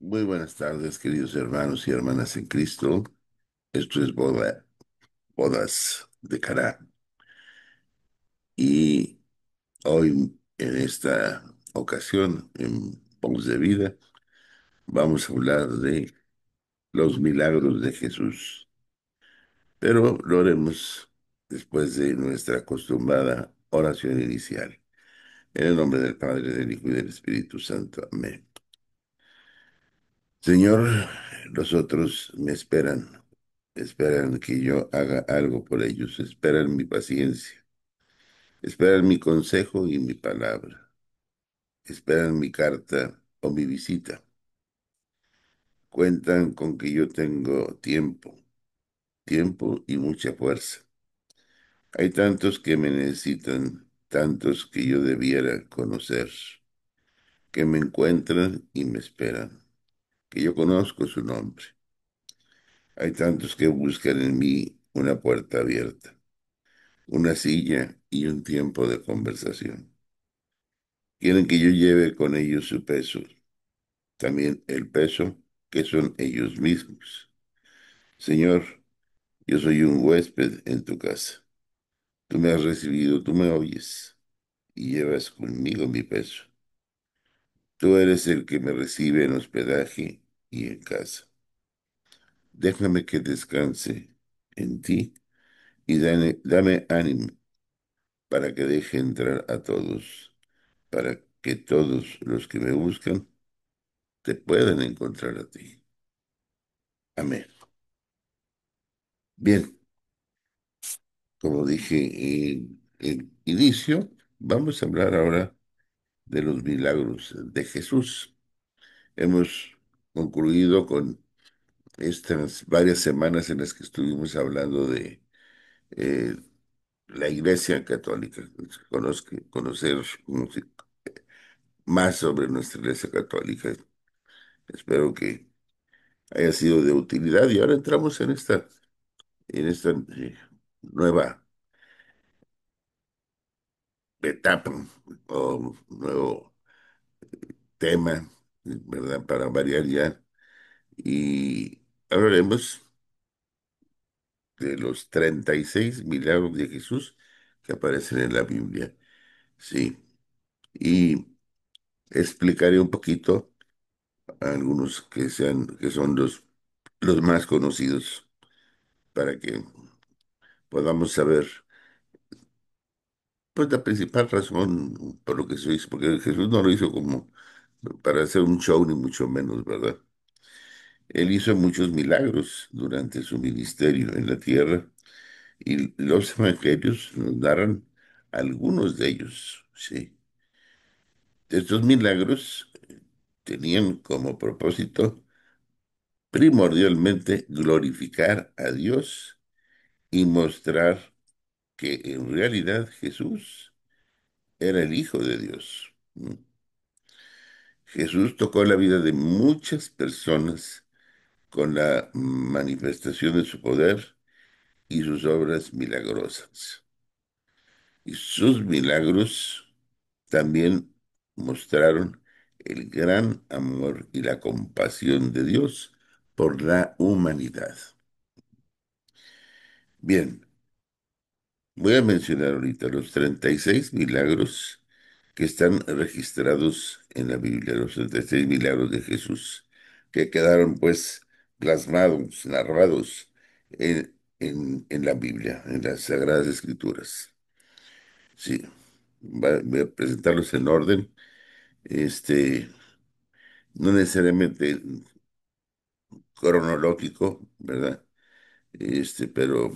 Muy buenas tardes, queridos hermanos y hermanas en Cristo. Esto es Bodas de Caná. Y hoy, en esta ocasión, en Voz de Vida, vamos a hablar de los milagros de Jesús. Pero lo haremos después de nuestra acostumbrada oración inicial. En el nombre del Padre, del Hijo y del Espíritu Santo. Amén. Señor, los otros me esperan que yo haga algo por ellos, esperan mi paciencia, esperan mi consejo y mi palabra, esperan mi carta o mi visita. Cuentan con que yo tengo tiempo y mucha fuerza. Hay tantos que me necesitan, tantos que yo debiera conocer, que me encuentran y me esperan, que yo conozco su nombre. Hay tantos que buscan en mí una puerta abierta, una silla y un tiempo de conversación. Quieren que yo lleve con ellos su peso, también el peso que son ellos mismos. Señor, yo soy un huésped en tu casa. Tú me has recibido, tú me oyes y llevas conmigo mi peso. Tú eres el que me recibe en hospedaje y en casa. Déjame que descanse en ti y dame ánimo para que deje entrar a todos, para que todos los que me buscan te puedan encontrar a ti. Amén. Bien, como dije en el inicio, vamos a hablar ahora de los milagros de Jesús. Hemos concluido con estas varias semanas en las que estuvimos hablando de eh, la Iglesia Católica, conocer más sobre nuestra Iglesia Católica. Espero que haya sido de utilidad y ahora entramos en esta nueva etapa o nuevo tema, ¿verdad? Para variar ya. Y hablaremos de los 36 milagros de Jesús que aparecen en la Biblia. Sí. Y explicaré un poquito algunos que son los más conocidos para que podamos saber, pues, la principal razón por lo que se hizo, porque Jesús no lo hizo como para hacer un show, ni mucho menos, ¿verdad? Él hizo muchos milagros durante su ministerio en la tierra y los evangelios nos narran algunos de ellos, sí. Estos milagros tenían como propósito primordialmente glorificar a Dios y mostrar que en realidad Jesús era el Hijo de Dios. Jesús tocó la vida de muchas personas con la manifestación de su poder y sus obras milagrosas. Y sus milagros también mostraron el gran amor y la compasión de Dios por la humanidad. Bien, voy a mencionar ahorita los 36 milagros que están registrados en la Biblia, los 36 milagros de Jesús, que quedaron pues plasmados, narrados en la Biblia, en las Sagradas Escrituras. Sí, voy a presentarlos en orden, este, no necesariamente cronológico, ¿verdad? Pero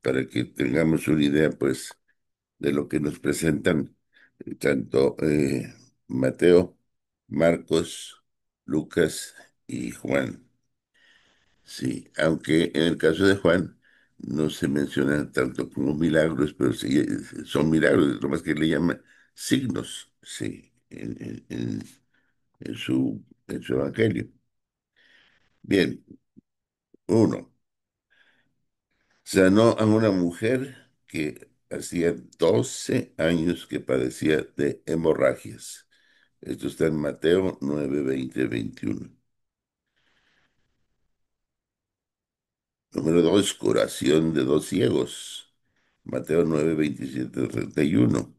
para que tengamos una idea, pues, de lo que nos presentan tanto Mateo, Marcos, Lucas y Juan. Sí, aunque en el caso de Juan no se menciona tanto como milagros, pero sí son milagros, lo más que le llama signos, sí, en su evangelio. Bien, uno, sanó a una mujer que hacía 12 años que padecía de hemorragias. Esto está en Mateo 9, 20, 21. Número 2, curación de dos ciegos. Mateo 9, 27, 31.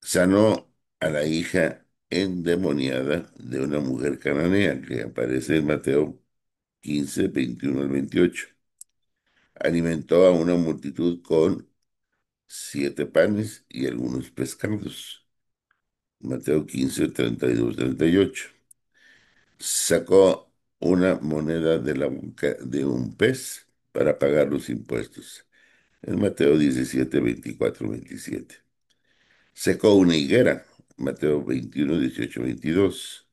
Sanó a la hija endemoniada de una mujer cananea que aparece en Mateo 15, 21 al 28. Alimentó a una multitud con 7 panes y algunos pescados. Mateo 15, 32, 38. Sacó una moneda de la boca de un pez para pagar los impuestos. En Mateo 17, 24, 27. Secó una higuera. Mateo 21, 18, 22.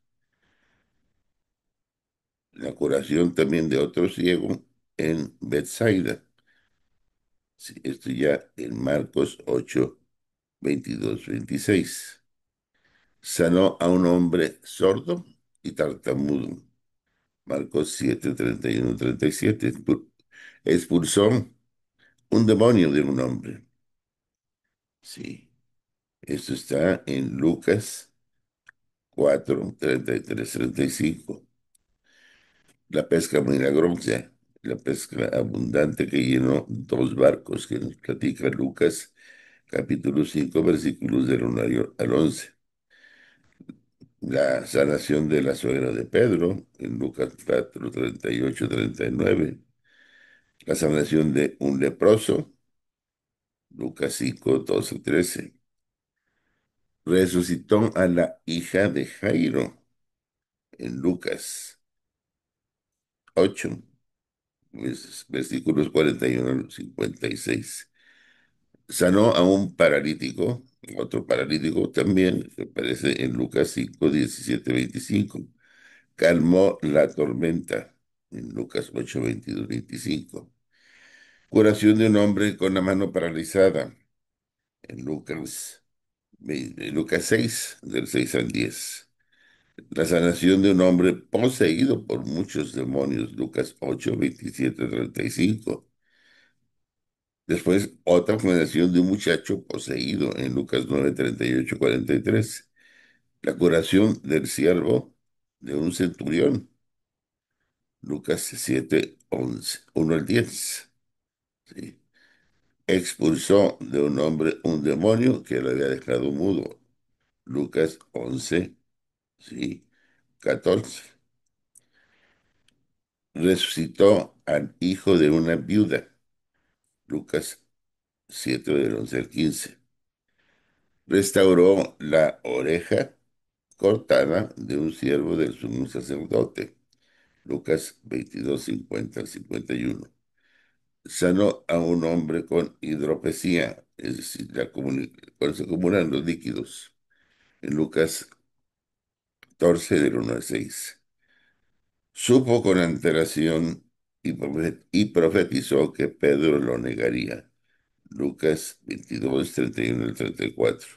La curación también de otro ciego en Bethsaida. Sí, esto ya en Marcos 8, 22, 26. Sanó a un hombre sordo y tartamudo. Marcos 7, 31, 37. Expulsó un demonio de un hombre. Sí, esto está en Lucas 4, 33, 35. La pesca milagrosa, la pesca abundante que llenó dos barcos, que nos platica Lucas capítulo 5 versículos del 1 al 11. La sanación de la suegra de Pedro, en Lucas 4, 38, 39. La sanación de un leproso, Lucas 5, 12, 13. Resucitó a la hija de Jairo, en Lucas 8, versículos 41 al 56. Sanó a un paralítico, otro paralítico también, que aparece en Lucas 5, 17, 25. Calmó la tormenta, en Lucas 8, 22, 25. Curación de un hombre con la mano paralizada, en Lucas 6, del 6 al 10. La sanación de un hombre poseído por muchos demonios, Lucas 8, 27, 35. Después, otra sanación de un muchacho poseído en Lucas 9, 38, 43. La curación del siervo de un centurión, Lucas 7, 11, 1 al 10. ¿Sí? Expulsó de un hombre un demonio que lo había dejado mudo, Lucas 11, ¿sí? 14. Resucitó al hijo de una viuda, Lucas 7, del 11 al 15. Restauró la oreja cortada de un siervo del sumo sacerdote, Lucas 22, 50 al 51. Sanó a un hombre con hidropesía, es decir, cuando se acumulan los líquidos, en Lucas 14, del 1 al 6. Supo con antelación y profetizó que Pedro lo negaría, Lucas 22, 31 al 34.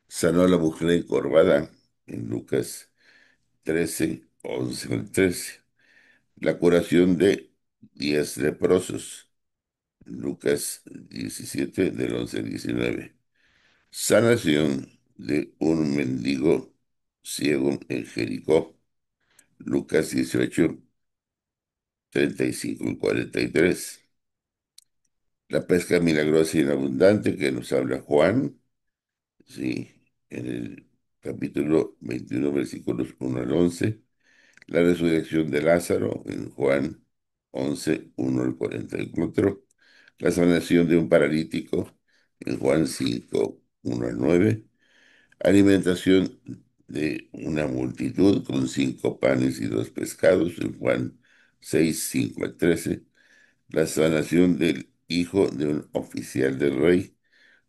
Sanó a la mujer encorvada, en Lucas 13, 11 al 13. La curación de 10 leprosos, Lucas 17, del 11 al 19. Sanación de un mendigo ciego en Jericó, Lucas 18, 35 y 43. La pesca milagrosa y abundante que nos habla Juan, sí, en el capítulo 21, versículos 1 al 11. La resurrección de Lázaro en Juan 11, 1 al 44. La sanación de un paralítico en Juan 5, 1 al 9. Alimentación de una multitud con 5 panes y 2 pescados en Juan 6, 5 al 13. La sanación del hijo de un oficial del rey,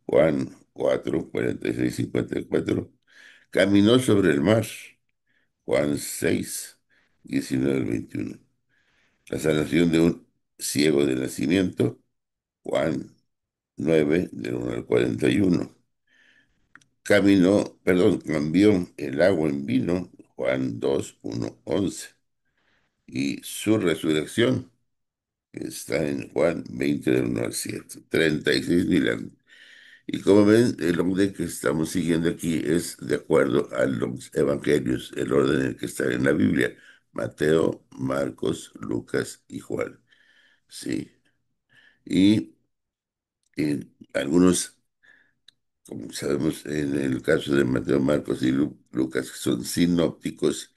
Juan 4, 46, 54. Caminó sobre el mar, Juan 6, 19 al 21. La sanación de un ciego de nacimiento, Juan 9, del 1 al 41. Cambió el agua en vino, Juan 2, 1, 11. Y su resurrección, que está en Juan 20, del 1 al 7. 36.000 años. Y como ven, el orden que estamos siguiendo aquí es de acuerdo a los evangelios, el orden en el que está en la Biblia. Mateo, Marcos, Lucas y Juan. Sí. Y algunos, como sabemos, en el caso de Mateo, Marcos y Lucas, que son sinópticos,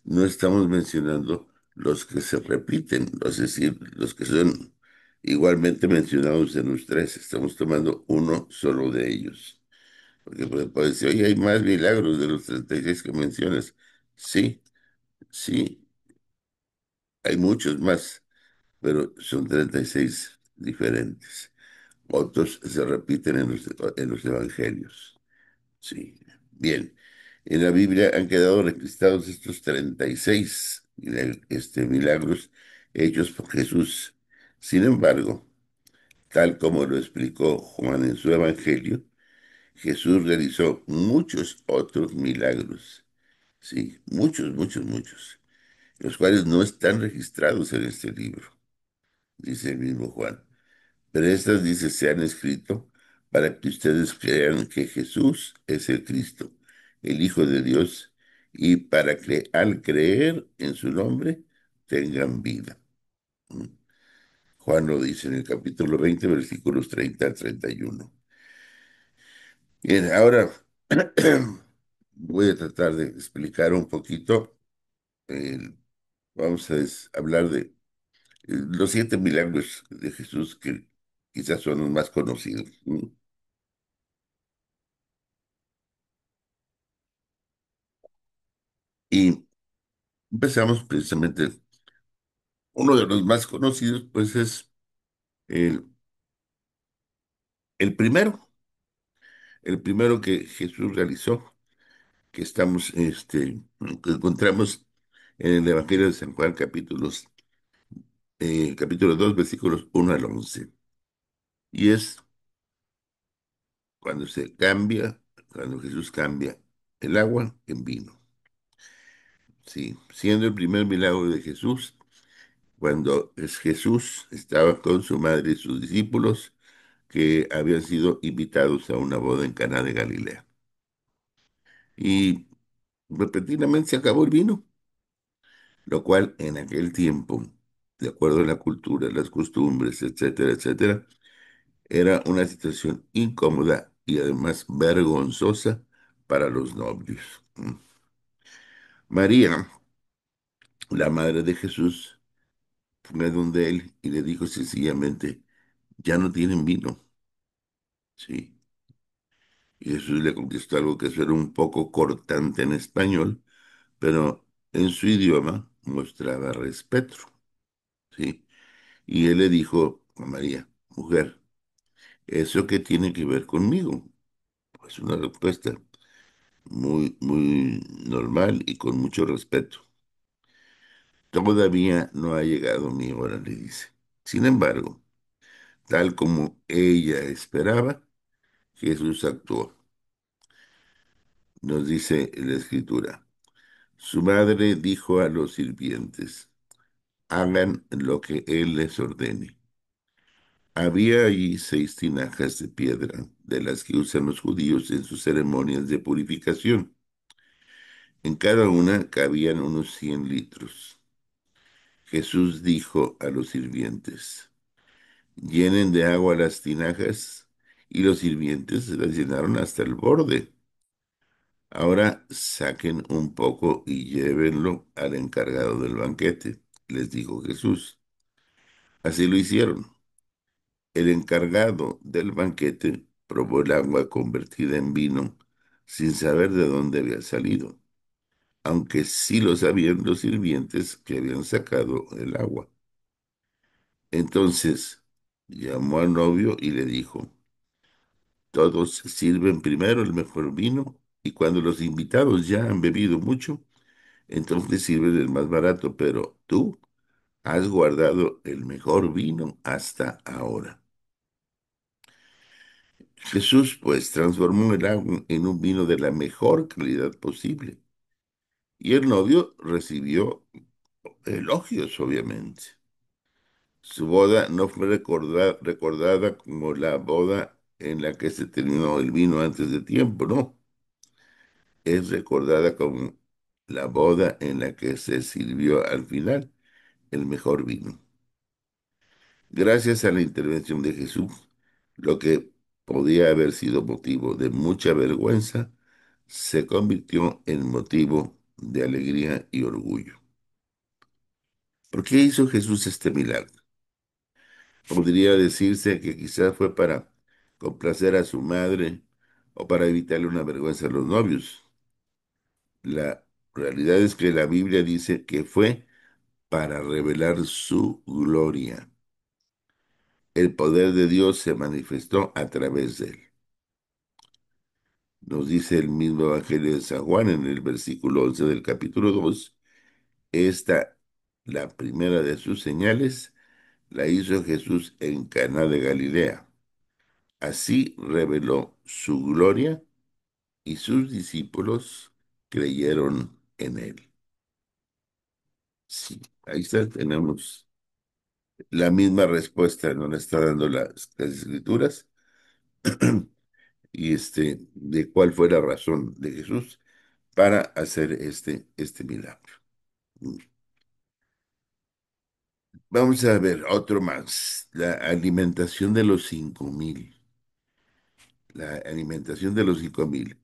no estamos mencionando los que se repiten, es decir, los que son igualmente mencionados en los tres. Estamos tomando uno solo de ellos. Porque puede decir, oye, hay más milagros de los 36 que mencionas. Sí, sí, hay muchos más, pero son 36 diferentes. Otros se repiten en los evangelios. Sí, bien. En la Biblia han quedado registrados estos 36 milagros hechos por Jesús. Sin embargo, tal como lo explicó Juan en su evangelio, Jesús realizó muchos otros milagros. Sí, muchos, muchos, muchos, los cuales no están registrados en este libro, dice el mismo Juan. Pero estas, dice, se han escrito para que ustedes crean que Jesús es el Cristo, el Hijo de Dios, y para que al creer en su nombre tengan vida. ¿Mm? Juan lo dice en el capítulo 20, versículos 30 al 31. Bien, ahora voy a tratar de explicar un poquito, eh, vamos a hablar de los 7 milagros de Jesús que quizás son los más conocidos. ¿Mm? Y empezamos precisamente, uno de los más conocidos, pues es el, el primero, el primero que Jesús realizó, que estamos, que encontramos en el Evangelio de San Juan, capítulo 2 versículos 1 al 11. Y es cuando cuando Jesús cambia el agua en vino. Sí, siendo el primer milagro de Jesús, cuando Jesús estaba con su madre y sus discípulos, que habían sido invitados a una boda en Caná de Galilea. Y repentinamente se acabó el vino, lo cual en aquel tiempo, de acuerdo a la cultura, las costumbres, etcétera, etcétera, era una situación incómoda y además vergonzosa para los novios. María, la madre de Jesús, fue a donde él y le dijo sencillamente, ya no tienen vino. Sí. Y Jesús le contestó algo que suena un poco cortante en español, pero en su idioma mostraba respeto, ¿sí? Y él le dijo a María, mujer, ¿eso qué tiene que ver conmigo? Pues una respuesta muy, muy normal y con mucho respeto. Todavía no ha llegado mi hora, le dice. Sin embargo, tal como ella esperaba, Jesús actuó. Nos dice la Escritura. Su madre dijo a los sirvientes, hagan lo que él les ordene. Había allí 6 tinajas de piedra, de las que usan los judíos en sus ceremonias de purificación. En cada una cabían unos 100 litros. Jesús dijo a los sirvientes, llenen de agua las tinajas, y los sirvientes las llenaron hasta el borde. Ahora saquen un poco y llévenlo al encargado del banquete, les dijo Jesús. Así lo hicieron. El encargado del banquete probó el agua convertida en vino sin saber de dónde había salido, aunque sí lo sabían los sirvientes que habían sacado el agua. Entonces llamó al novio y le dijo, todos sirven primero el mejor vino y cuando los invitados ya han bebido mucho, entonces sirven el más barato, pero tú has guardado el mejor vino hasta ahora. Jesús, pues, transformó el agua en un vino de la mejor calidad posible. Y el novio recibió elogios, obviamente. Su boda no fue recordada como la boda en la que se terminó el vino antes de tiempo, no. Es recordada como la boda en la que se sirvió al final el mejor vino. Gracias a la intervención de Jesús, lo que podía haber sido motivo de mucha vergüenza, se convirtió en motivo de alegría y orgullo. ¿Por qué hizo Jesús este milagro? Podría decirse que quizás fue para complacer a su madre o para evitarle una vergüenza a los novios. La realidad es que la Biblia dice que fue para revelar su gloria. El poder de Dios se manifestó a través de él. Nos dice el mismo Evangelio de San Juan en el versículo 11 del capítulo 2. Esta, la primera de sus señales, la hizo Jesús en Caná de Galilea. Así reveló su gloria y sus discípulos creyeron en él. Sí, ahí está, tenemos la misma respuesta, nos la está dando las escrituras, y de cuál fue la razón de Jesús para hacer este milagro. Vamos a ver otro más, la alimentación de los 5.000. La alimentación de los 5.000.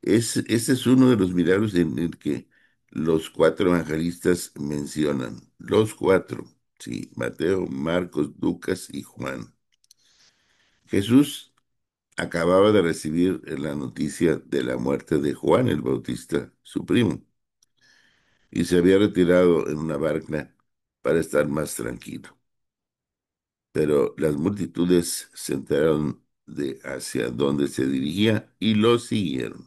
Este es uno de los milagros en el que los cuatro evangelistas mencionan. Los cuatro, sí, Mateo, Marcos, Lucas y Juan. Jesús acababa de recibir la noticia de la muerte de Juan el Bautista, su primo, y se había retirado en una barca para estar más tranquilo. Pero las multitudes se enteraron de hacia dónde se dirigía y lo siguieron.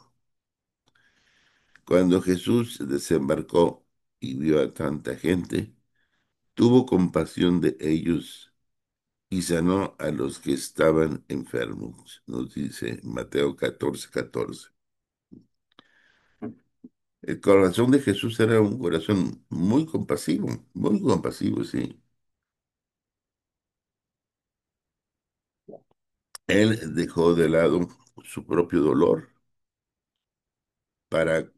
Cuando Jesús desembarcó y vio a tanta gente, tuvo compasión de ellos y sanó a los que estaban enfermos, nos dice Mateo 14:14. El corazón de Jesús era un corazón muy compasivo, sí. Él dejó de lado su propio dolor para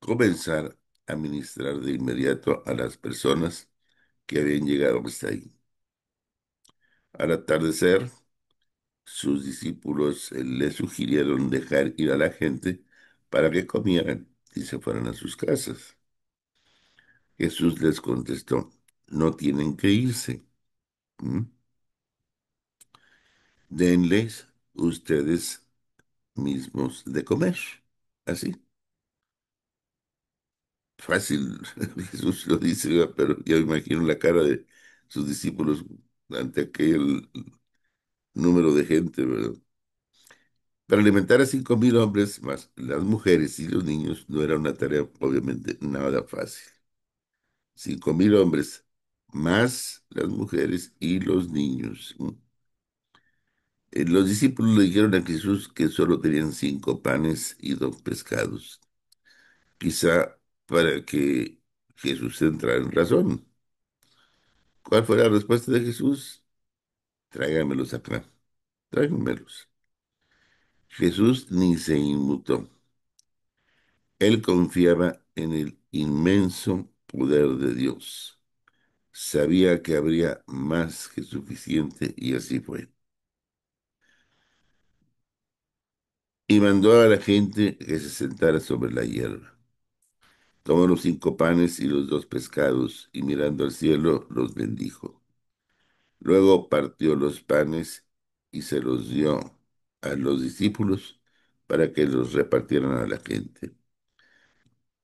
comenzar a ministrar de inmediato a las personas que habían llegado hasta ahí. Al atardecer, sus discípulos le sugirieron dejar ir a la gente para que comieran y se fueran a sus casas. Jesús les contestó, no tienen que irse. ¿M? Denles ustedes mismos de comer. Así, fácil. Jesús lo dice, ¿verdad? Pero yo imagino la cara de sus discípulos ante aquel número de gente, ¿verdad? Para alimentar a 5.000 hombres más las mujeres y los niños no era una tarea obviamente nada fácil. 5.000 hombres más las mujeres y los niños. Los discípulos le dijeron a Jesús que solo tenían 5 panes y 2 pescados, quizá para que Jesús entrara en razón. ¿Cuál fue la respuesta de Jesús? Tráigamelos acá, tráigamelos. Jesús ni se inmutó. Él confiaba en el inmenso poder de Dios. Sabía que habría más que suficiente y así fue. Y mandó a la gente que se sentara sobre la hierba. Tomó los 5 panes y los 2 pescados y mirando al cielo los bendijo. Luego partió los panes y se los dio a los discípulos para que los repartieran a la gente.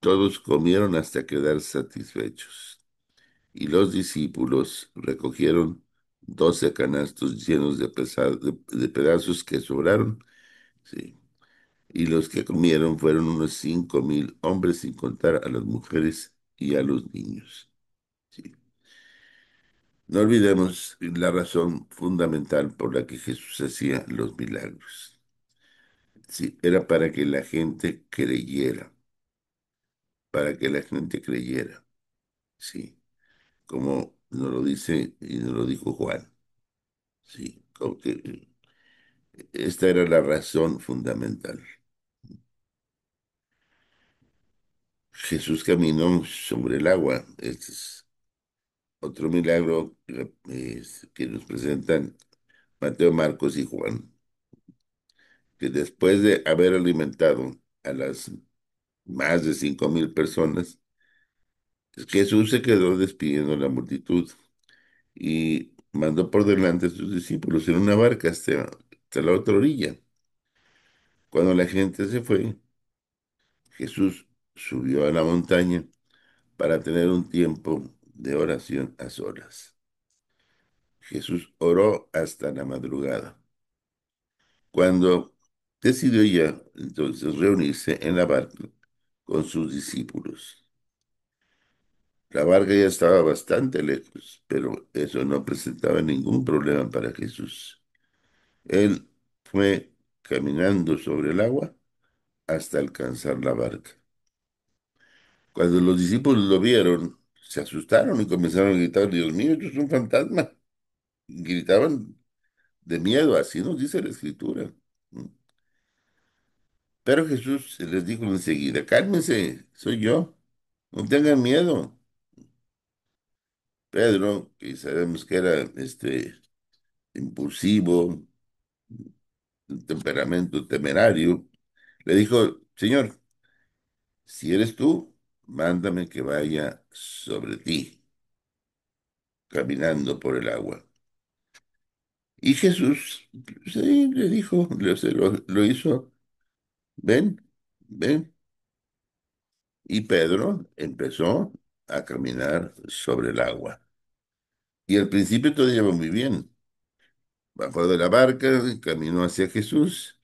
Todos comieron hasta quedar satisfechos. Y los discípulos recogieron 12 canastos llenos de pedazos que sobraron, sí. Y los que comieron fueron unos 5.000 hombres, sin contar a las mujeres y a los niños. Sí. No olvidemos la razón fundamental por la que Jesús hacía los milagros. Sí, era para que la gente creyera, para que la gente creyera. Sí, como nos lo dice y nos lo dijo Juan. Sí, como que esta era la razón fundamental. Jesús caminó sobre el agua. Este es otro milagro que nos presentan Mateo, Marcos y Juan, que después de haber alimentado a las más de 5,000 personas, Jesús se quedó despidiendo a la multitud y mandó por delante a sus discípulos en una barca hasta la otra orilla. Cuando la gente se fue, Jesús subió a la montaña para tener un tiempo de oración a solas. Jesús oró hasta la madrugada. Cuando decidió ya entonces reunirse en la barca con sus discípulos. La barca ya estaba bastante lejos, pero eso no presentaba ningún problema para Jesús. Él fue caminando sobre el agua hasta alcanzar la barca. Cuando los discípulos lo vieron, se asustaron y comenzaron a gritar, Dios mío, esto es un fantasma. Gritaban de miedo, así nos dice la Escritura. Pero Jesús les dijo enseguida, cálmense, soy yo, no tengan miedo. Pedro, que sabemos que era impulsivo, un temperamento temerario, le dijo, Señor, si eres tú, mándame que vaya sobre ti, caminando por el agua. Y Jesús, sí, le dijo, lo hizo, ven, ven. Y Pedro empezó a caminar sobre el agua. Y al principio todo iba muy bien. Bajó de la barca, caminó hacia Jesús,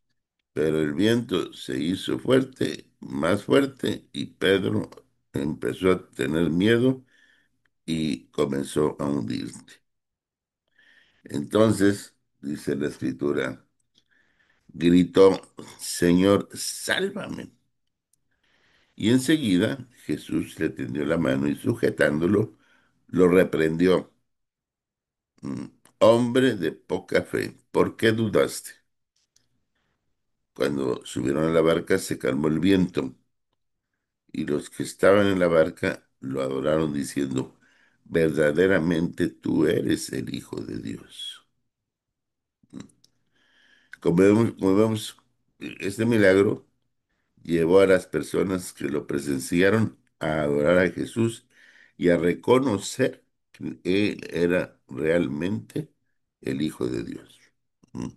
pero el viento se hizo fuerte, más fuerte, y Pedro empezó a tener miedo y comenzó a hundirse. Entonces, dice la escritura, gritó, Señor, sálvame. Y enseguida Jesús le tendió la mano y sujetándolo, lo reprendió. Mm, Hombre de poca fe, ¿por qué dudaste? Cuando subieron a la barca se calmó el viento y los que estaban en la barca lo adoraron diciendo, verdaderamente tú eres el Hijo de Dios. Como vemos, este milagro llevó a las personas que lo presenciaron a adorar a Jesús y a reconocer que Él era realmente el Hijo de Dios. Mm.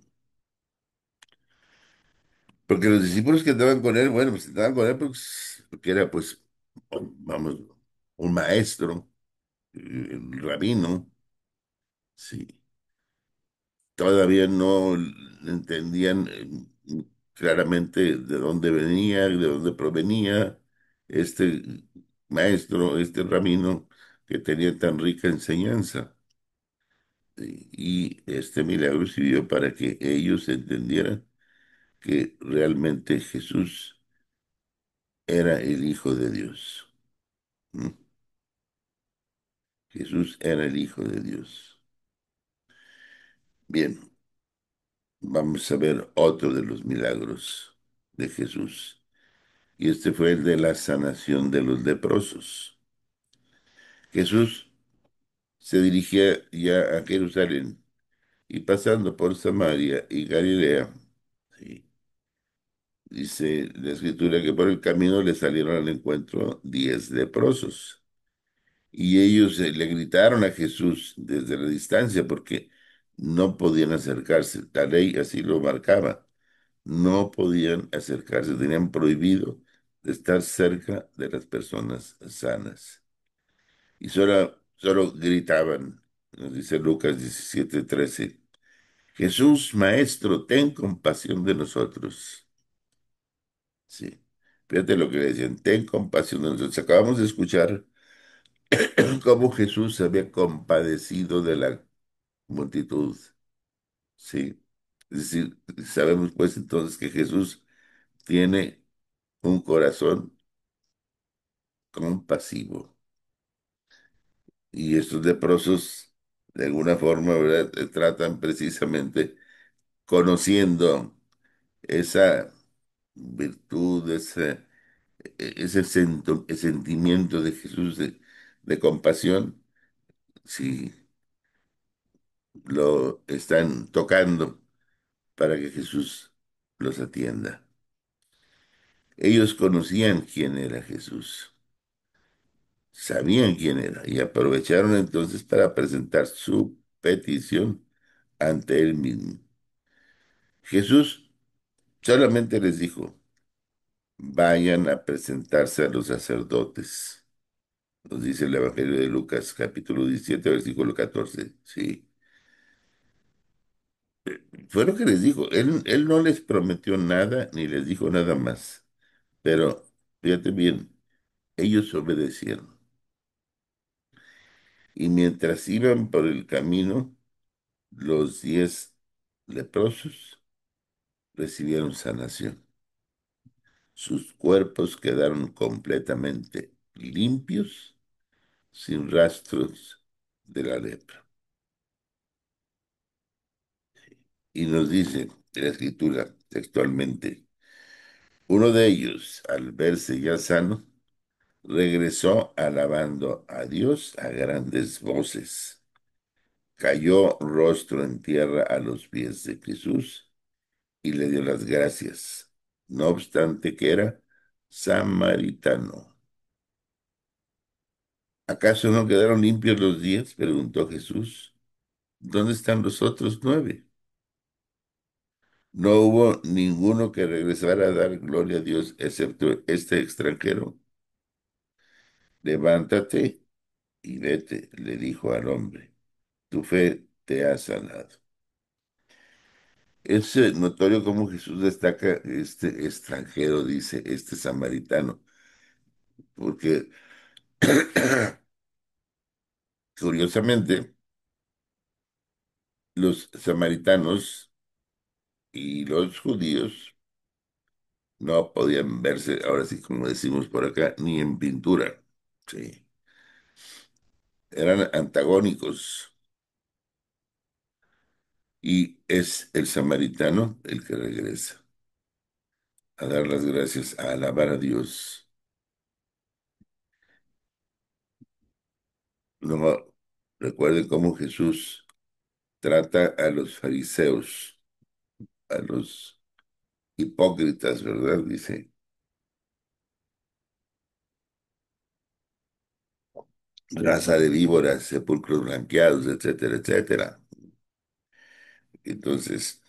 Porque los discípulos que andaban con Él, bueno, pues andaban con Él porque era, pues, vamos, un maestro, el rabino, sí. Todavía no entendían claramente de dónde venía, de dónde provenía este maestro, este rabino que tenía tan rica enseñanza. Y este milagro sirvió para que ellos entendieran que realmente Jesús era el Hijo de Dios. ¿Mm? Jesús era el Hijo de Dios. Bien, vamos a ver otro de los milagros de Jesús. Y este fue el de la sanación de los leprosos. Jesús se dirigía ya a Jerusalén y pasando por Samaria y Galilea, sí, dice la escritura que por el camino le salieron al encuentro 10 leprosos y ellos le gritaron a Jesús desde la distancia porque no podían acercarse. La ley así lo marcaba. No podían acercarse, tenían prohibido de estar cerca de las personas sanas. Y solo gritaban, nos dice Lucas 17:13, Jesús, Maestro, ten compasión de nosotros. Sí, fíjate lo que le decían, ten compasión de nosotros. Acabamos de escuchar cómo Jesús se había compadecido de la multitud. Sí, es decir, sabemos pues entonces que Jesús tiene un corazón compasivo. Y estos leprosos, de alguna forma, ¿verdad? Tratan precisamente conociendo esa virtud, ese sentimiento de Jesús de compasión, si lo están tocando para que Jesús los atienda. Ellos conocían quién era Jesús, sabían quién era y aprovecharon entonces para presentar su petición ante él mismo. Jesús solamente les dijo, vayan a presentarse a los sacerdotes. Nos dice el Evangelio de Lucas, capítulo 17 versículo 14. Sí, fue lo que les dijo. Él no les prometió nada ni les dijo nada más. Pero fíjate bien, ellos obedecieron. Y mientras iban por el camino, los 10 leprosos recibieron sanación. Sus cuerpos quedaron completamente limpios, sin rastros de la lepra. Y nos dice la escritura textualmente, uno de ellos, al verse ya sano, regresó alabando a Dios a grandes voces. Cayó rostro en tierra a los pies de Jesús y le dio las gracias, no obstante que era samaritano. ¿Acaso no quedaron limpios los 10? Preguntó Jesús. ¿Dónde están los otros 9? No hubo ninguno que regresara a dar gloria a Dios, excepto este extranjero. Levántate y vete, le dijo al hombre. Tu fe te ha sanado. Es notorio cómo Jesús destaca este extranjero, dice este samaritano, porque curiosamente los samaritanos y los judíos no podían verse, ahora sí como decimos por acá, ni en pintura. Sí, eran antagónicos y es el samaritano el que regresa a dar las gracias, a alabar a Dios. No recuerden cómo Jesús trata a los fariseos, a los hipócritas, ¿verdad? Dice, raza de víboras, sepulcros blanqueados, etcétera, etcétera. Entonces,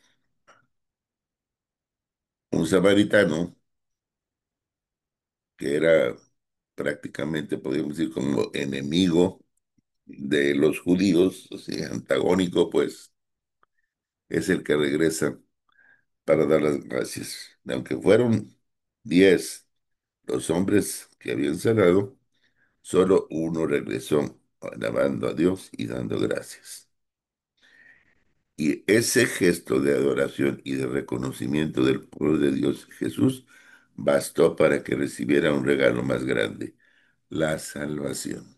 un samaritano que era prácticamente, podríamos decir, como enemigo de los judíos, o sea, antagónico, pues, es el que regresa para dar las gracias. Aunque fueron 10 los hombres que habían sanado, solo uno regresó alabando a Dios y dando gracias. Y ese gesto de adoración y de reconocimiento del pueblo de Dios Jesús bastó para que recibiera un regalo más grande, la salvación.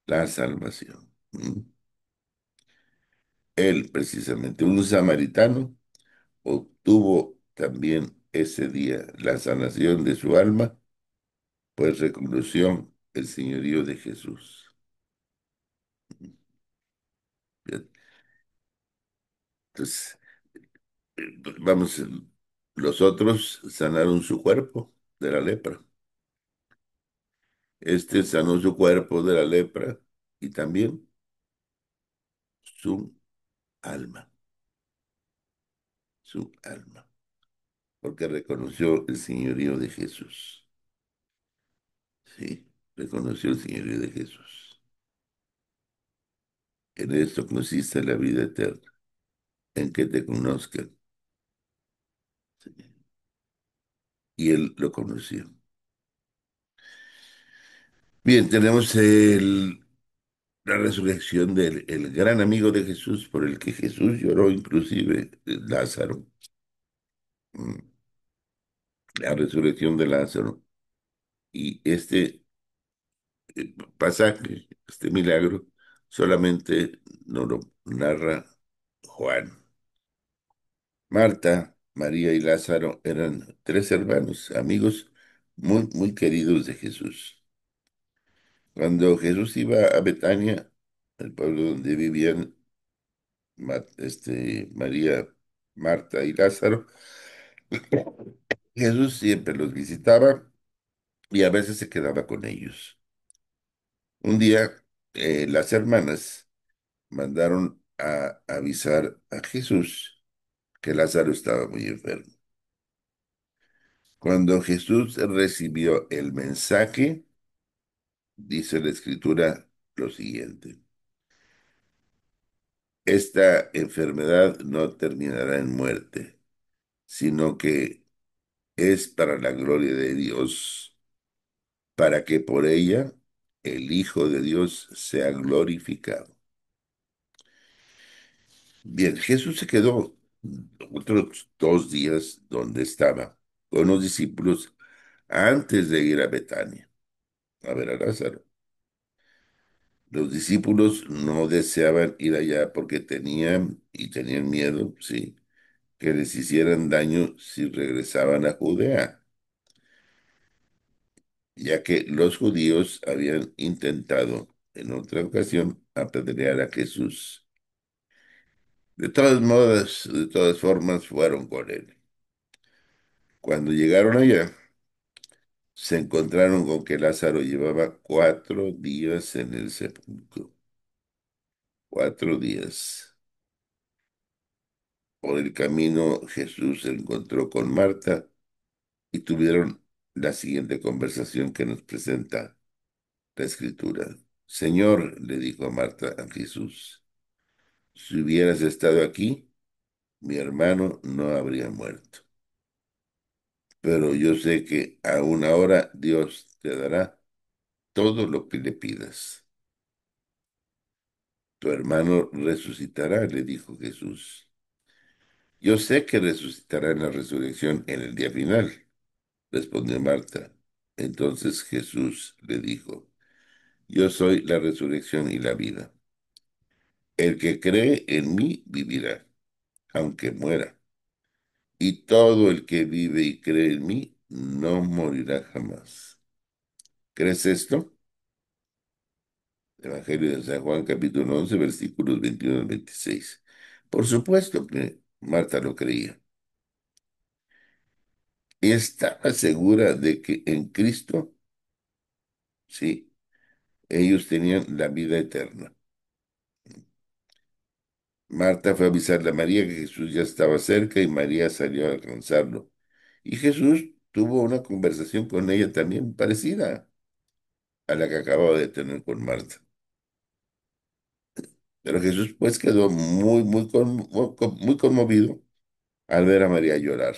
La salvación. ¿Mm? Él, precisamente, un samaritano, obtuvo también ese día la sanación de su alma, pues reconoció el señorío de Jesús. Entonces, vamos, los otros sanaron su cuerpo de la lepra. Este sanó su cuerpo de la lepra y también su alma, su alma, porque reconoció el señorío de Jesús. Sí, reconoció el señorío de Jesús. En esto consiste la vida eterna, en que te conozcan. Sí. Y él lo conoció. Bien, tenemos la resurrección del el gran amigo de Jesús, por el que Jesús lloró, inclusive Lázaro. Mm, la resurrección de Lázaro. Y este pasaje, este milagro, solamente nos lo narra Juan. Marta, María y Lázaro eran tres hermanos, amigos muy queridos de Jesús. Cuando Jesús iba a Betania, el pueblo donde vivían María, Marta y Lázaro, Jesús siempre los visitaba y a veces se quedaba con ellos. Un día, las hermanas mandaron a avisar a Jesús que Lázaro estaba muy enfermo. Cuando Jesús recibió el mensaje, dice la escritura lo siguiente: esta enfermedad no terminará en muerte, sino que es para la gloria de Dios, para que por ella el Hijo de Dios sea glorificado. Bien, Jesús se quedó otros 2 días donde estaba con los discípulos antes de ir a Betania a ver a Lázaro. Los discípulos no deseaban ir allá porque tenían miedo, sí, que les hicieran daño si regresaban a Judea, ya que los judíos habían intentado en otra ocasión apedrear a Jesús. De todos modos, de todas formas, fueron con él. Cuando llegaron allá, se encontraron con que Lázaro llevaba 4 días en el sepulcro. 4 días. Por el camino, Jesús se encontró con Marta y tuvieron la siguiente conversación que nos presenta la escritura. Señor, le dijo a Marta a Jesús, si hubieras estado aquí, mi hermano no habría muerto. Pero yo sé que aún ahora Dios te dará todo lo que le pidas. Tu hermano resucitará, le dijo Jesús. Yo sé que resucitará en la resurrección en el día final, respondió Marta. Entonces Jesús le dijo, yo soy la resurrección y la vida. El que cree en mí vivirá, aunque muera. Y todo el que vive y cree en mí no morirá jamás. ¿Crees esto? Evangelio de San Juan, capítulo 11, versículos 21 al 26. Por supuesto que Marta lo creía. Y estaba segura de que en Cristo, sí, ellos tenían la vida eterna. Marta fue a avisarle a María que Jesús ya estaba cerca y María salió a alcanzarlo. Y Jesús tuvo una conversación con ella también parecida a la que acababa de tener con Marta. Pero Jesús pues quedó muy conmovido al ver a María llorar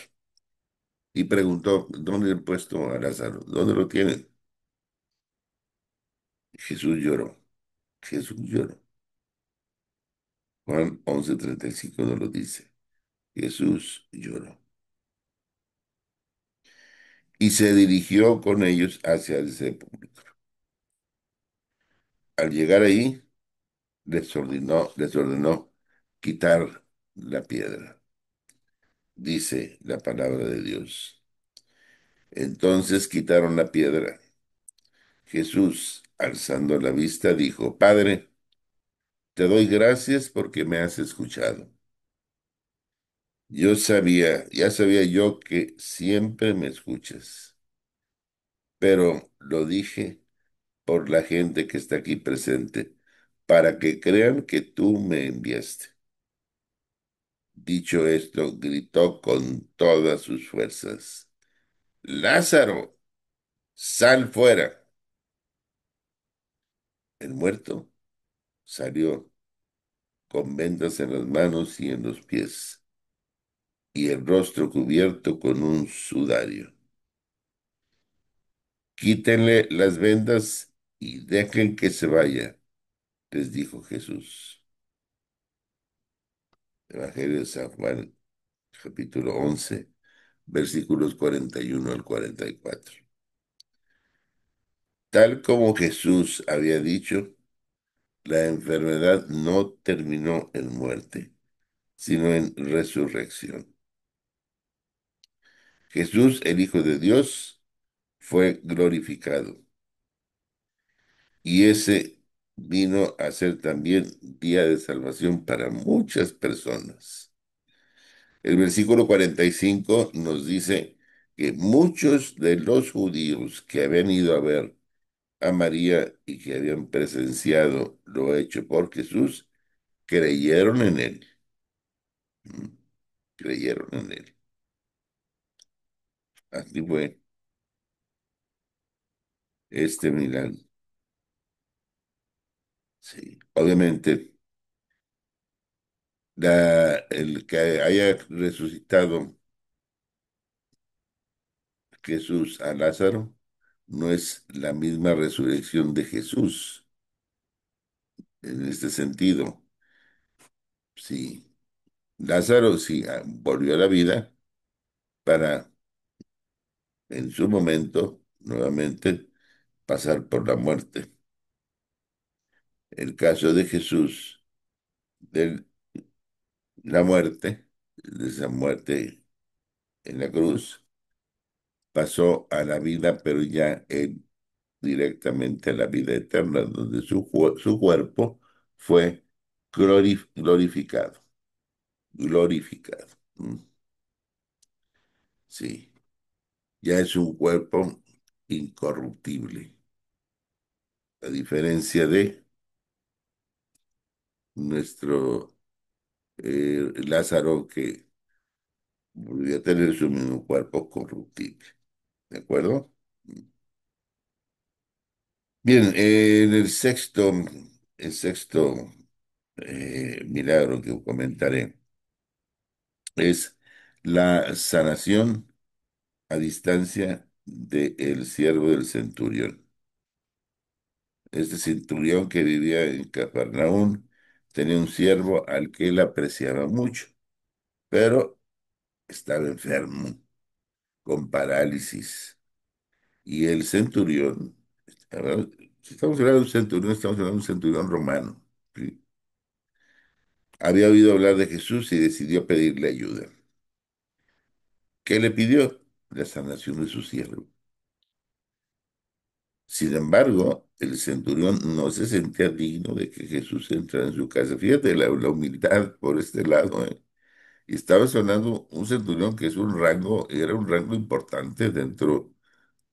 y preguntó, ¿dónde han puesto a Lázaro? ¿Dónde lo tienen? Jesús lloró. Jesús lloró. Juan 11:35 nos lo dice. Jesús lloró. Y se dirigió con ellos hacia el sepulcro. Al llegar ahí, les ordenó quitar la piedra, dice la palabra de Dios. Entonces quitaron la piedra. Jesús, alzando la vista, dijo, Padre, te doy gracias porque me has escuchado. Ya sabía yo que siempre me escuchas, pero lo dije por la gente que está aquí presente, para que crean que tú me enviaste. Dicho esto, gritó con todas sus fuerzas, Lázaro, sal fuera. El muerto salió con vendas en las manos y en los pies, y el rostro cubierto con un sudario. Quítenle las vendas y dejen que se vaya, les dijo Jesús. Evangelio de San Juan, capítulo 11, versículos 41 al 44. Tal como Jesús había dicho, la enfermedad no terminó en muerte, sino en resurrección. Jesús, el Hijo de Dios, fue glorificado. Y ese vino a ser también día de salvación para muchas personas. El versículo 45 nos dice que muchos de los judíos que habían ido a ver a María y que habían presenciado lo hecho por Jesús, creyeron en él. Mm, Creyeron en él. Así fue este milagro. Sí. Obviamente, el que haya resucitado Jesús a Lázaro no es la misma resurrección de Jesús en este sentido. Sí, Lázaro sí volvió a la vida para en su momento nuevamente pasar por la muerte. El caso de Jesús, de la muerte, de esa muerte en la cruz, pasó a la vida, pero ya él directamente a la vida eterna, donde su cuerpo fue glorificado, glorificado. Mm, Sí, ya es un cuerpo incorruptible, a diferencia de nuestro Lázaro que volvió a tener su mismo cuerpo corruptible. ¿De acuerdo? Bien, en el sexto milagro que comentaré es la sanación a distancia del siervo del centurión. Este centurión que vivía en Cafarnaún tenía un siervo al que él apreciaba mucho, pero estaba enfermo, con parálisis. Y el centurión, ahora, si estamos hablando de un centurión, estamos hablando de un centurión romano, ¿sí? Había oído hablar de Jesús y decidió pedirle ayuda. ¿Qué le pidió? La sanación de su siervo. Sin embargo, el centurión no se sentía digno de que Jesús entrara en su casa. Fíjate la humildad por este lado, ¿eh? Y estaba sonando un centurión que es un rango, era un rango importante dentro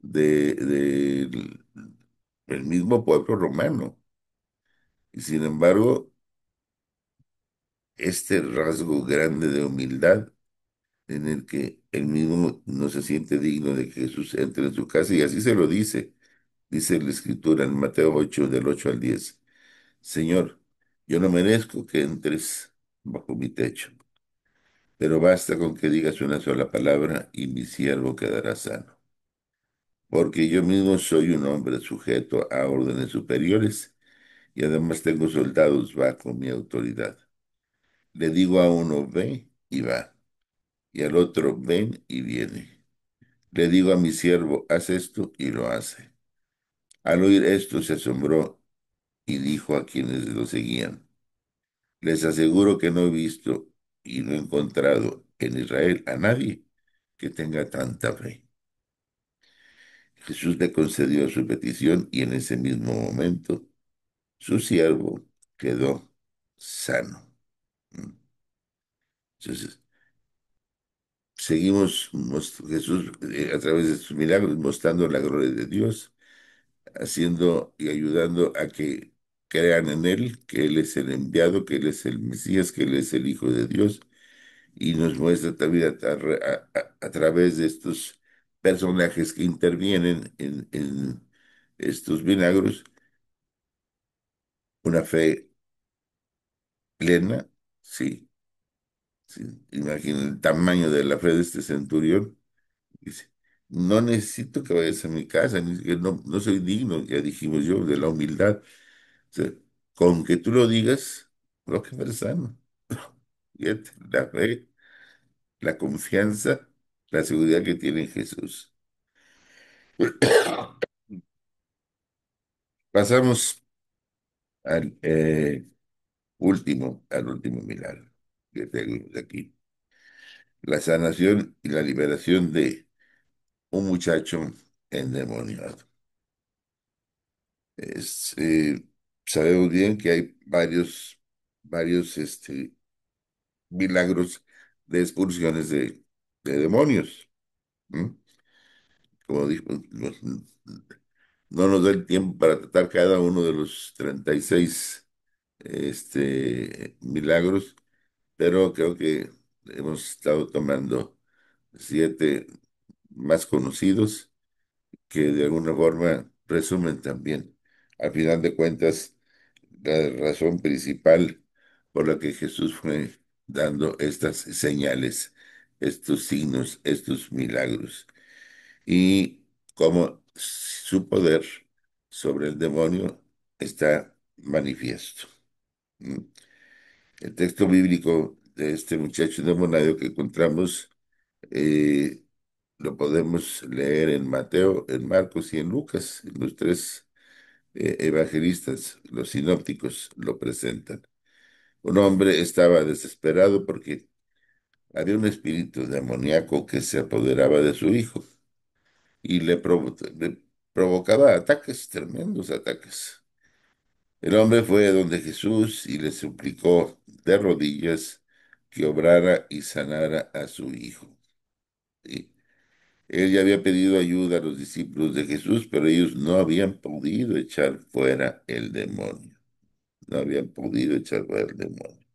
del el mismo pueblo romano. Y sin embargo, este rasgo grande de humildad en el que él mismo no se siente digno de que Jesús entre en su casa, y así se lo dice, dice la Escritura en Mateo 8 del 8 al 10. Señor, yo no merezco que entres bajo mi techo, pero basta con que digas una sola palabra y mi siervo quedará sano. Porque yo mismo soy un hombre sujeto a órdenes superiores y además tengo soldados bajo mi autoridad. Le digo a uno, ve y va, y al otro, ven y viene. Le digo a mi siervo, haz esto y lo hace. Al oír esto se asombró y dijo a quienes lo seguían. Les aseguro que no he visto y no he encontrado en Israel a nadie que tenga tanta fe. Jesús le concedió su petición y en ese mismo momento su siervo quedó sano. Entonces, seguimos Jesús a través de sus milagros mostrando la gloria de Dios, haciendo y ayudando a que crean en Él, que Él es el enviado, que Él es el Mesías, que Él es el Hijo de Dios y nos muestra también a través de estos personajes que intervienen en estos milagros una fe plena, sí, sí. Imaginen el tamaño de la fe de este centurión. Dice, no necesito que vayas a mi casa, ni siquiera no soy digno, ya dijimos yo, de la humildad. O sea, con que tú lo digas, lo que eres sano. Fíjate, la fe, la confianza, la seguridad que tiene en Jesús. Pasamos al último milagro que tengo de aquí. La sanación y la liberación de un muchacho endemoniado. Es, sabemos bien que hay varios milagros de expulsiones de demonios. ¿M? Como dijo, no nos da el tiempo para tratar cada uno de los 36 milagros, pero creo que hemos estado tomando 7 más conocidos que de alguna forma resumen también, al final de cuentas, la razón principal por la que Jesús fue dando estas señales, estos signos, estos milagros, y cómo su poder sobre el demonio está manifiesto. ¿Mm? El texto bíblico de este muchacho endemoniado que encontramos eh, lo podemos leer en Mateo, en Marcos y en Lucas. Los tres evangelistas, los sinópticos, lo presentan. Un hombre estaba desesperado porque había un espíritu demoníaco que se apoderaba de su hijo y le provocaba ataques, tremendos ataques. El hombre fue a donde Jesús y le suplicó de rodillas que obrara y sanara a su hijo. ¿Sí? Él ya había pedido ayuda a los discípulos de Jesús, pero ellos no habían podido echar fuera el demonio. No habían podido echar fuera el demonio.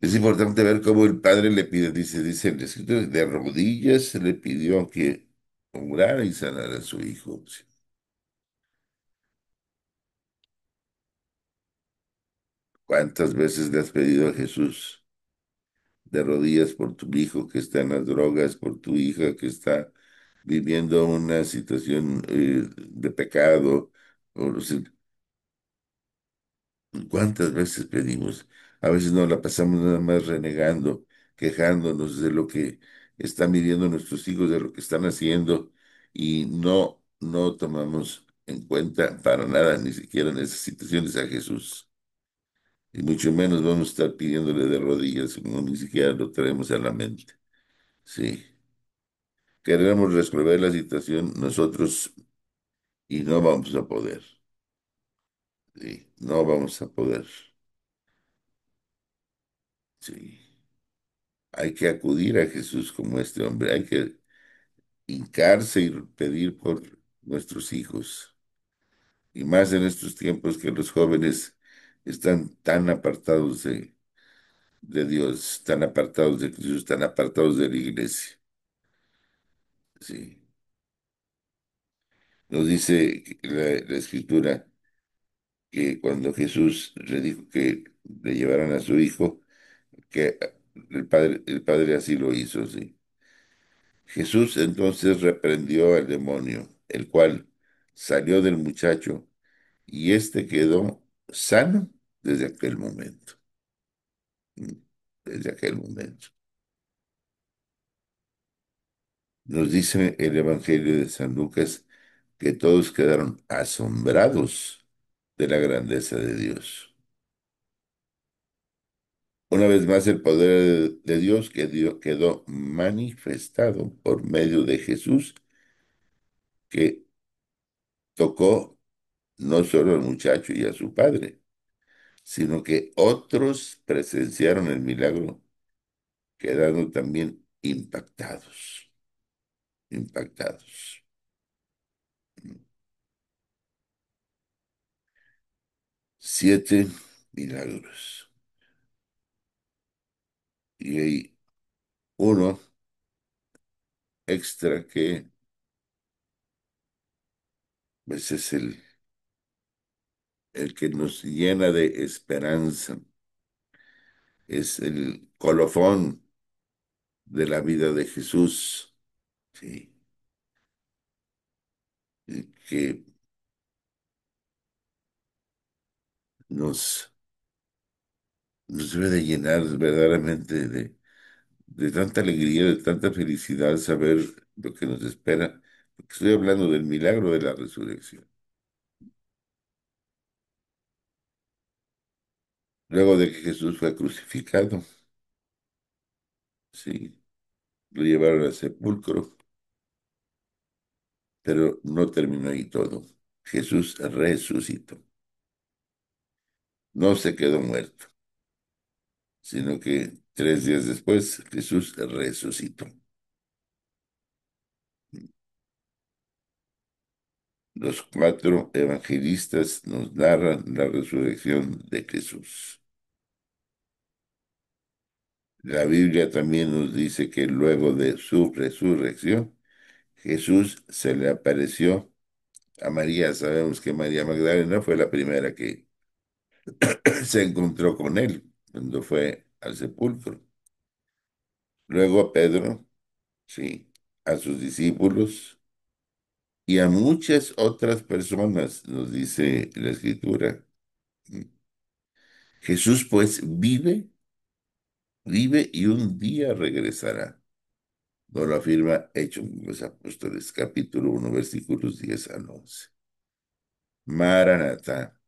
Es importante ver cómo el padre le pide, dice el escrito, de rodillas se le pidió que obrara y sanara a su hijo. ¿Cuántas veces le has pedido a Jesús de rodillas por tu hijo que está en las drogas, por tu hija que está viviendo una situación de pecado? O sea, ¿cuántas veces pedimos? A veces nos la pasamos nada más renegando, quejándonos de lo que están viviendo nuestros hijos, de lo que están haciendo, y no tomamos en cuenta para nada, ni siquiera en esas situaciones a Jesús. Y mucho menos vamos a estar pidiéndole de rodillas, como ni siquiera lo traemos a la mente. Sí, queremos resolver la situación nosotros y no vamos a poder. Sí, no vamos a poder. Sí, hay que acudir a Jesús como este hombre, hay que hincarse y pedir por nuestros hijos. Y más en estos tiempos que los jóvenes están tan apartados de Dios, tan apartados de Jesús, tan apartados de la iglesia. Sí. Nos dice la escritura que cuando Jesús le dijo que le llevaran a su hijo, que el padre así lo hizo, sí. Jesús entonces reprendió al demonio, el cual salió del muchacho y éste quedó sano desde aquel momento. Mm, Desde aquel momento. Nos dice el Evangelio de San Lucas que todos quedaron asombrados de la grandeza de Dios. Una vez más, el poder de Dios quedó manifestado por medio de Jesús, que tocó no solo al muchacho y a su padre, sino que otros presenciaron el milagro, quedando también impactados, impactados. 7 milagros. Y hay uno extra que pues, es el que nos llena de esperanza. Es el colofón de la vida de Jesús, sí, y que nos, nos debe de llenar verdaderamente de tanta alegría, de tanta felicidad saber lo que nos espera, porque estoy hablando del milagro de la resurrección. Luego de que Jesús fue crucificado, sí, lo llevaron al sepulcro Pero no terminó ahí todo. Jesús resucitó. No se quedó muerto, sino que 3 días después Jesús resucitó. Los 4 evangelistas nos narran la resurrección de Jesús. La Biblia también nos dice que luego de su resurrección, Jesús se le apareció a María. Sabemos que María Magdalena fue la primera que se encontró con él cuando fue al sepulcro. Luego a Pedro, sí, a sus discípulos y a muchas otras personas, nos dice la Escritura. Jesús pues vive y un día regresará. Nos lo afirma Hechos de los Apóstoles, capítulo 1, versículos 10 al 11. Maranatá,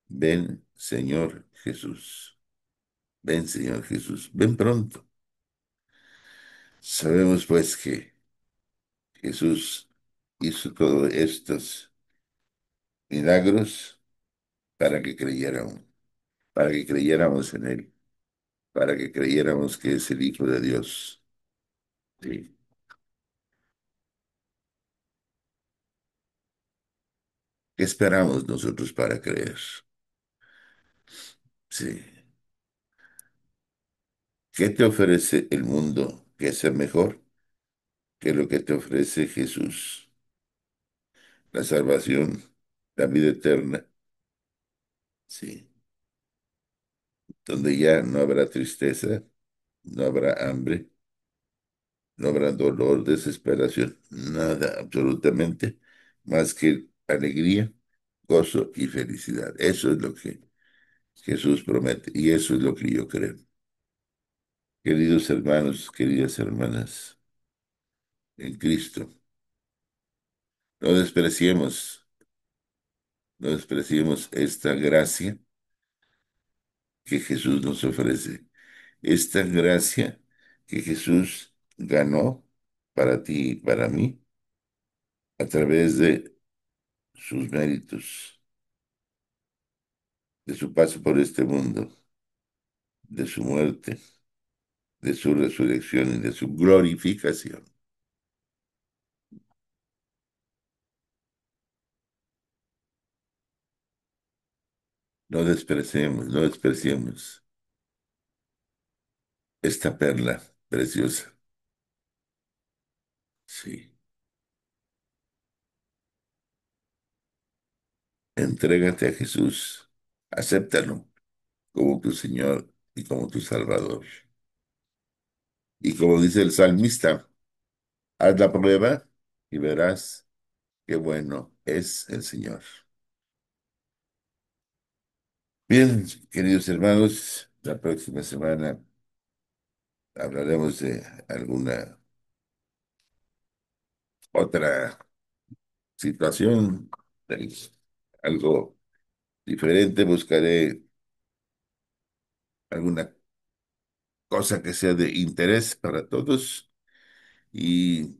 ven Señor Jesús, ven Señor Jesús, ven pronto. Sabemos pues que Jesús hizo todos estos milagros para que creyéramos, para que creyéramos en Él, para que creyéramos que es el Hijo de Dios. Sí. ¿Qué esperamos nosotros para creer? Sí. ¿Qué te ofrece el mundo que sea mejor que lo que te ofrece Jesús? La salvación, la vida eterna, sí, donde ya no habrá tristeza, no habrá hambre, no habrá dolor, desesperación, nada absolutamente más que alegría, gozo y felicidad. Eso es lo que Jesús promete y eso es lo que yo creo. Queridos hermanos, queridas hermanas, en Cristo, no despreciemos, no despreciemos esta gracia que Jesús nos ofrece, esta gracia que Jesús ganó para ti y para mí a través de sus méritos, de su paso por este mundo, de su muerte, de su resurrección y de su glorificación. No despreciemos esta perla preciosa. Sí, entrégate a Jesús, acéptalo como tu Señor y como tu Salvador. Y como dice el salmista, haz la prueba y verás qué bueno es el Señor. Bien, queridos hermanos, la próxima semana hablaremos de alguna otra situación, de algo diferente. Buscaré alguna cosa que sea de interés para todos y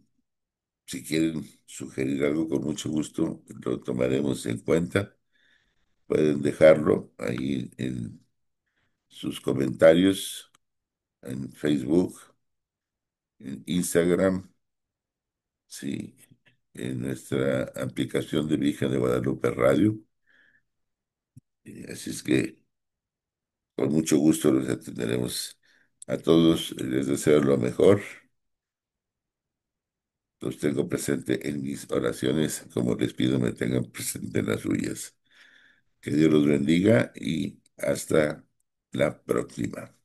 si quieren sugerir algo, con mucho gusto lo tomaremos en cuenta. Pueden dejarlo ahí en sus comentarios en Facebook, en Instagram, sí, en nuestra aplicación de Virgen de Guadalupe Radio. Así es que con mucho gusto los atenderemos a todos. Les deseo lo mejor. Los tengo presente en mis oraciones, como les pido me tengan presente en las suyas. Que Dios los bendiga y hasta la próxima.